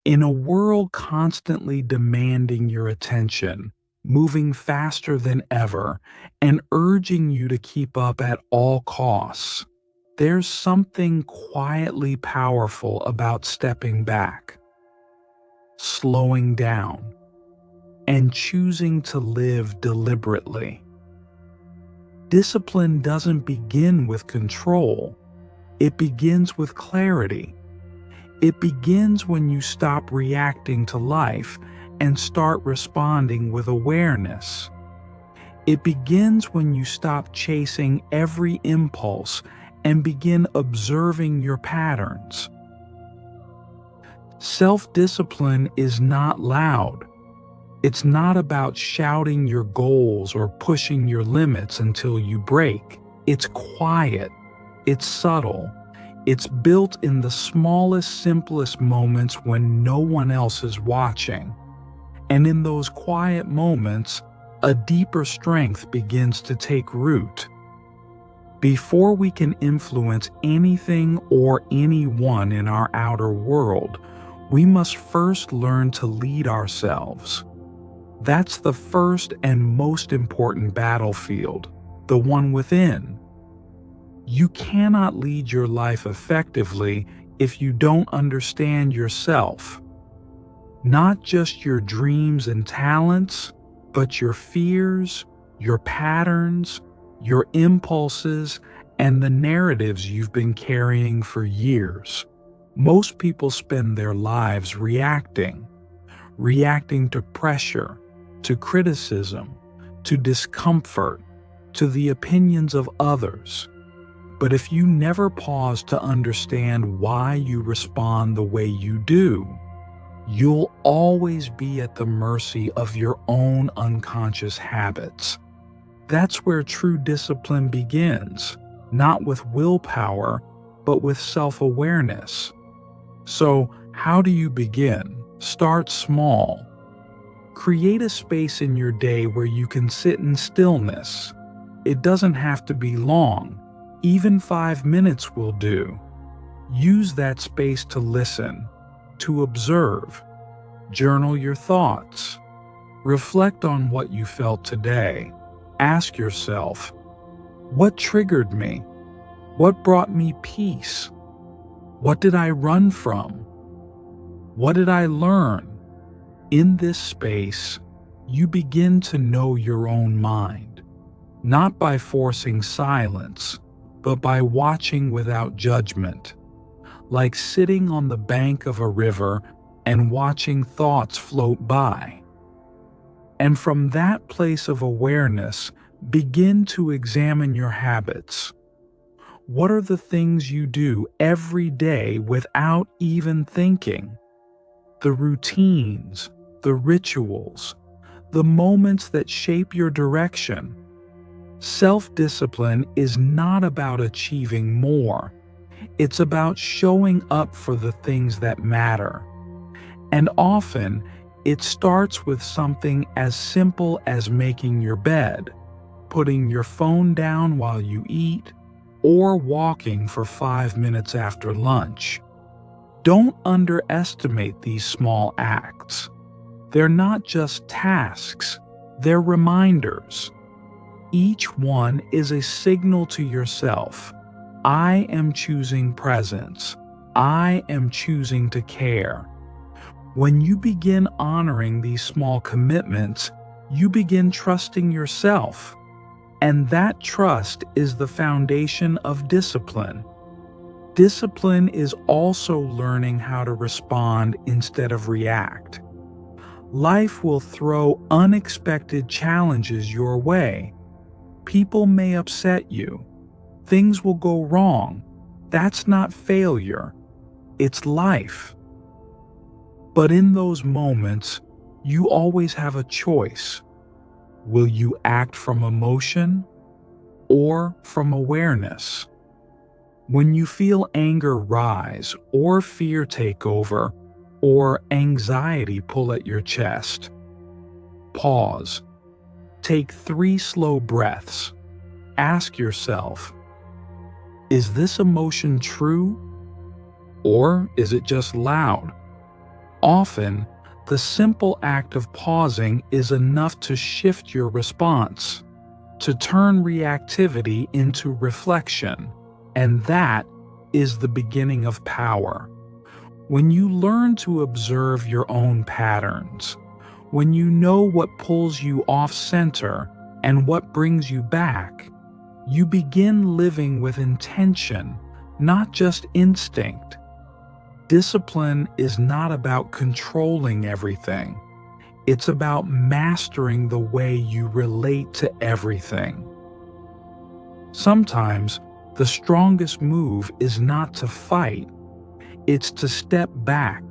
In a world constantly demanding your attention, moving faster than ever, and urging you to keep up at all costs, there's something quietly powerful about stepping back, slowing down, and choosing to live deliberately. Discipline doesn't begin with control, it begins with clarity. It begins when you stop reacting to life and start responding with awareness. It begins when you stop chasing every impulse and begin observing your patterns. Self-discipline is not loud. It's not about shouting your goals or pushing your limits until you break. It's quiet. It's subtle. It's built in the smallest, simplest moments when no one else is watching. And in those quiet moments, a deeper strength begins to take root. Before we can influence anything or anyone in our outer world, we must first learn to lead ourselves. That's the first and most important battlefield, the one within. You cannot lead your life effectively if you don't understand yourself. Not just your dreams and talents, but your fears, your patterns, your impulses, and the narratives you've been carrying for years. Most people spend their lives reacting to pressure, to criticism, to discomfort, to the opinions of others. But if you never pause to understand why you respond the way you do, you'll always be at the mercy of your own unconscious habits. That's where true discipline begins, not with willpower, but with self-awareness. So, how do you begin? Start small. Create a space in your day where you can sit in stillness. It doesn't have to be long. Even 5 minutes will do. Use that space to listen, to observe. Journal your thoughts. Reflect on what you felt today. Ask yourself, what triggered me? What brought me peace? What did I run from? What did I learn? In this space, you begin to know your own mind, not by forcing silence, but by watching without judgment, like sitting on the bank of a river and watching thoughts float by. And from that place of awareness, begin to examine your habits. What are the things you do every day without even thinking? The routines, the rituals, the moments that shape your direction. Self-discipline is not about achieving more. It's about showing up for the things that matter. And often, it starts with something as simple as making your bed, putting your phone down while you eat, or walking for 5 minutes after lunch. Don't underestimate these small acts. They're not just tasks, they're reminders. Each one is a signal to yourself. I am choosing presence. I am choosing to care. When you begin honoring these small commitments, you begin trusting yourself. And that trust is the foundation of discipline. Discipline is also learning how to respond instead of react. Life will throw unexpected challenges your way. People may upset you. Things will go wrong. That's not failure. It's life. But in those moments, you always have a choice. Will you act from emotion or from awareness? When you feel anger rise or fear take over or anxiety pull at your chest, pause. Take 3 slow breaths. Ask yourself, is this emotion true? Or is it just loud? Often, the simple act of pausing is enough to shift your response, to turn reactivity into reflection, and that is the beginning of power. When you learn to observe your own patterns, when you know what pulls you off center and what brings you back, you begin living with intention, not just instinct. Discipline is not about controlling everything. It's about mastering the way you relate to everything. Sometimes, the strongest move is not to fight. It's to step back,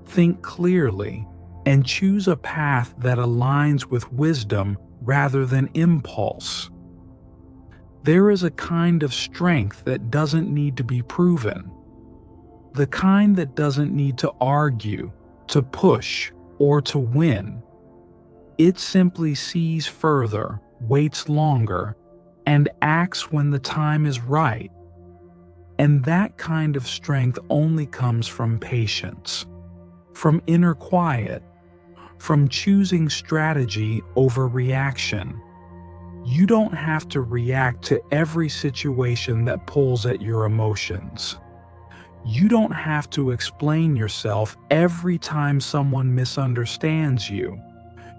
think clearly, and choose a path that aligns with wisdom rather than impulse. There is a kind of strength that doesn't need to be proven. The kind that doesn't need to argue, to push, or to win. It simply sees further, waits longer, and acts when the time is right. And that kind of strength only comes from patience, from inner quiet, from choosing strategy over reaction. You don't have to react to every situation that pulls at your emotions. You don't have to explain yourself every time someone misunderstands you.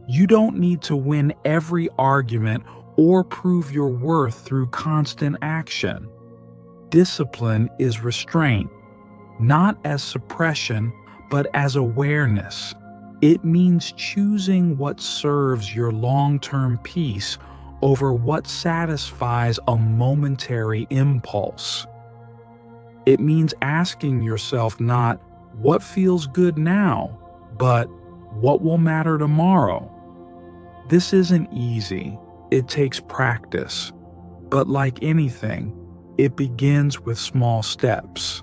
You don't need to win every argument or prove your worth through constant action. Discipline is restraint, not as suppression, but as awareness. It means choosing what serves your long-term peace over what satisfies a momentary impulse. It means asking yourself not what feels good now, but what will matter tomorrow. This isn't easy. It takes practice. But like anything, it begins with small steps.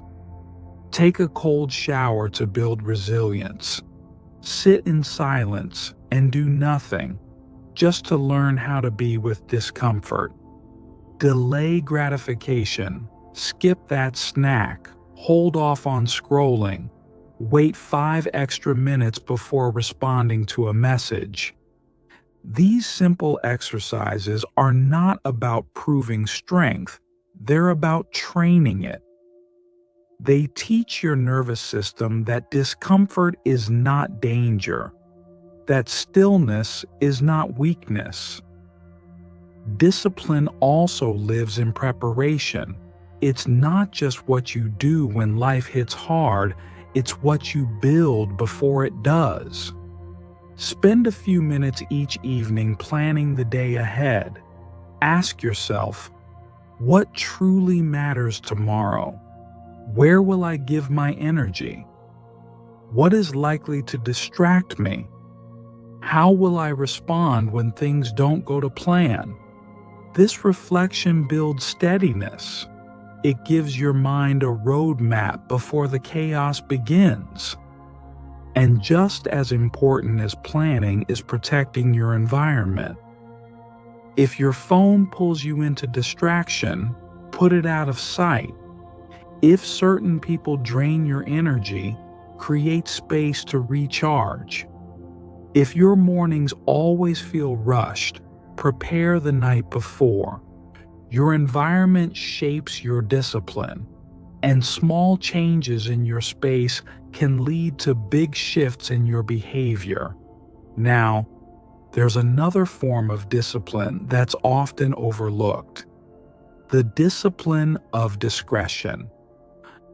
Take a cold shower to build resilience. Sit in silence and do nothing, just to learn how to be with discomfort. Delay gratification. Skip that snack. Hold off on scrolling. Wait 5 extra minutes before responding to a message. These simple exercises are not about proving strength. They're about training it. They teach your nervous system that discomfort is not danger, that stillness is not weakness. Discipline also lives in preparation. It's not just what you do when life hits hard, it's what you build before it does. Spend a few minutes each evening planning the day ahead. Ask yourself, what truly matters tomorrow? Where will I give my energy? What is likely to distract me? How will I respond when things don't go to plan? This reflection builds steadiness. It gives your mind a roadmap before the chaos begins. And just as important as planning is protecting your environment. If your phone pulls you into distraction, put it out of sight. If certain people drain your energy, create space to recharge. If your mornings always feel rushed, prepare the night before. Your environment shapes your discipline, and small changes in your space can lead to big shifts in your behavior. Now, there's another form of discipline that's often overlooked: the discipline of discretion.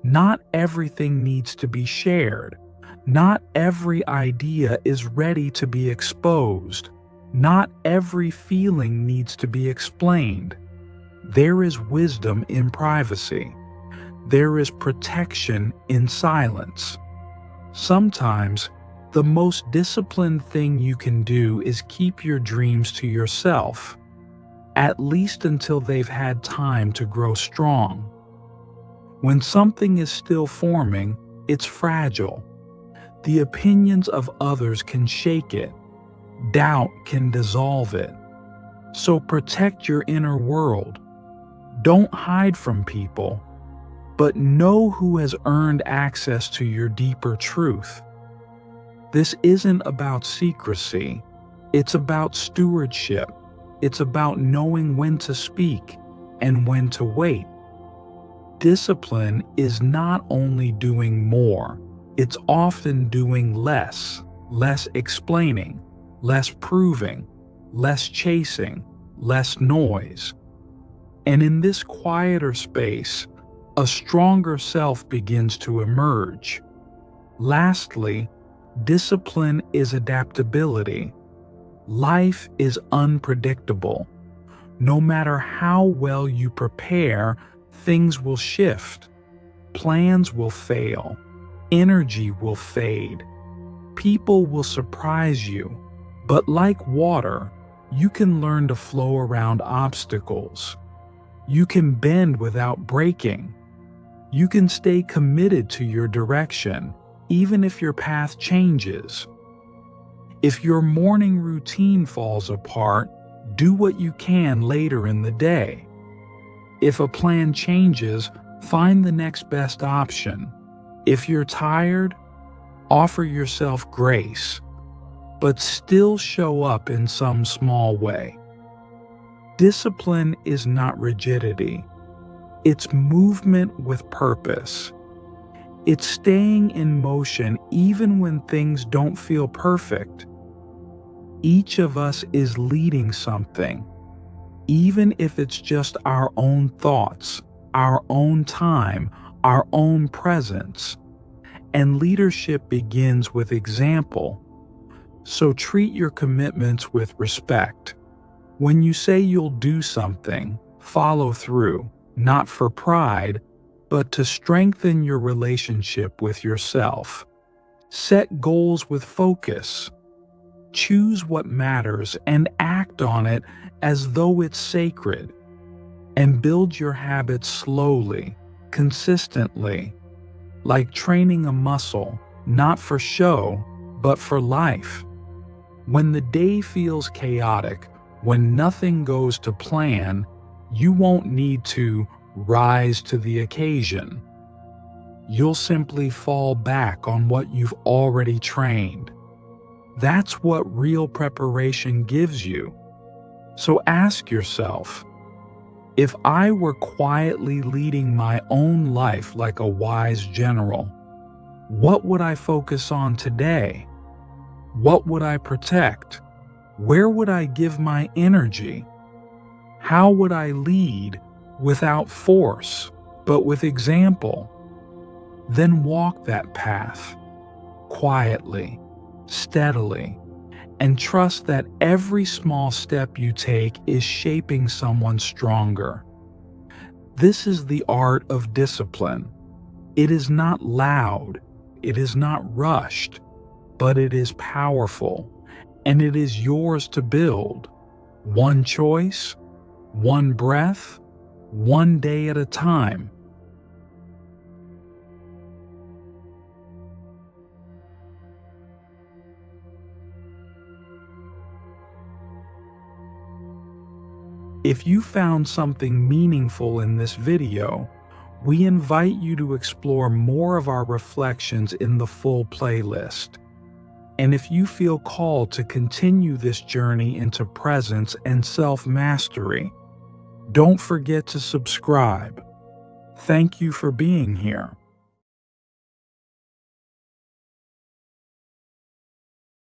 Not everything needs to be shared. Not every idea is ready to be exposed. Not every feeling needs to be explained. There is wisdom in privacy. There is protection in silence. Sometimes, the most disciplined thing you can do is keep your dreams to yourself, at least until they've had time to grow strong. When something is still forming, it's fragile. The opinions of others can shake it. Doubt can dissolve it. So protect your inner world. Don't hide from people, but know who has earned access to your deeper truth. This isn't about secrecy. It's about stewardship. It's about knowing when to speak and when to wait. Discipline is not only doing more, it's often doing less. Less explaining, less proving, less chasing, less noise. And in this quieter space, a stronger self begins to emerge. Lastly, discipline is adaptability. Life is unpredictable. No matter how well you prepare, things will shift. Plans will fail. Energy will fade. People will surprise you. But like water, you can learn to flow around obstacles. You can bend without breaking. You can stay committed to your direction, even if your path changes. If your morning routine falls apart, do what you can later in the day. If a plan changes, find the next best option. If you're tired, offer yourself grace, but still show up in some small way. Discipline is not rigidity. It's movement with purpose. It's staying in motion even when things don't feel perfect. Each of us is leading something, even if it's just our own thoughts, our own time, our own presence. And leadership begins with example. So treat your commitments with respect. When you say you'll do something, follow through, not for pride, but to strengthen your relationship with yourself. Set goals with focus. Choose what matters and act on it as though it's sacred. And build your habits slowly, consistently, like training a muscle, not for show, but for life. When the day feels chaotic, when nothing goes to plan, you won't need to rise to the occasion. You'll simply fall back on what you've already trained. That's what real preparation gives you. So ask yourself, if I were quietly leading my own life like a wise general, what would I focus on today? What would I protect? Where would I give my energy? How would I lead without force, but with example? Then walk that path, quietly, steadily, and trust that every small step you take is shaping someone stronger. This is the art of discipline. It is not loud, it is not rushed, but it is powerful, and it is yours to build. One choice, one breath, one day at a time. If you found something meaningful in this video, we invite you to explore more of our reflections in the full playlist. And if you feel called to continue this journey into presence and self-mastery, don't forget to subscribe. Thank you for being here.